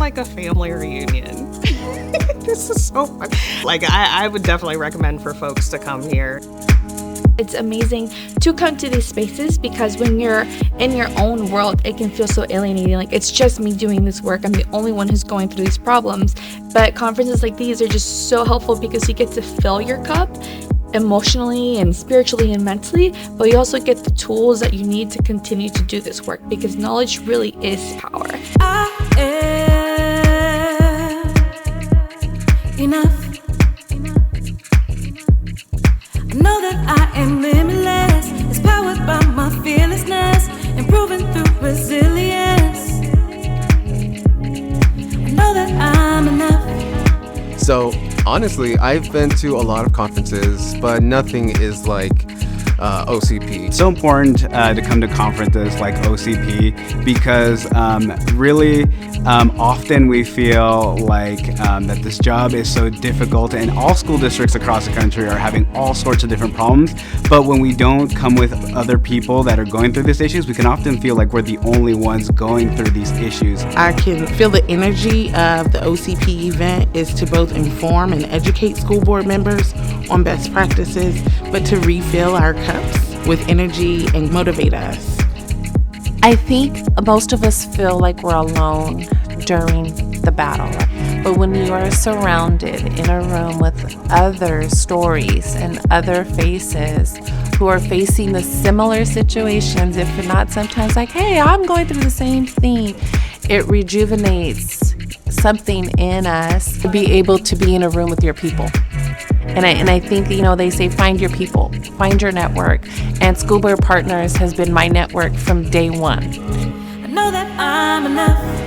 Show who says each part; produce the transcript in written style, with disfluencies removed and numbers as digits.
Speaker 1: like a family reunion. This is so fun. Like, I would definitely recommend for folks to come here.
Speaker 2: It's amazing to come to these spaces because when you're in your own world, it can feel so alienating. Like, it's just me doing this work. I'm the only one who's going through these problems. But conferences like these are just so helpful because you get to fill your cup emotionally and spiritually and mentally, but you also get the tools that you need to continue to do this work because knowledge really is power.
Speaker 3: I am enough. I know that I am limitless. It's powered by my fearlessness, improving through resilience. I know that I'm enough.
Speaker 4: So honestly, I've been to a lot of conferences, but nothing is like OCP.
Speaker 5: It's so important to come to conferences like OCP because really often we feel like that this job is so difficult, and all school districts across the country are having all sorts of different problems. But when we don't come with other people that are going through these issues, we can often feel like we're the only ones going through these issues.
Speaker 6: I can feel the energy of the OCP event is to both inform and educate school board members on best practices, but to refill our cups with energy and motivate us.
Speaker 7: I think most of us feel like we're alone during the battle. But when you are surrounded in a room with other stories and other faces who are facing the similar situations, if not sometimes like, hey, I'm going through the same thing, it rejuvenates something in us to be able to be in a room with your people. And I think, they say find your people, find your network. And School Board Partners has been my network from day one.
Speaker 3: I know that I'm enough.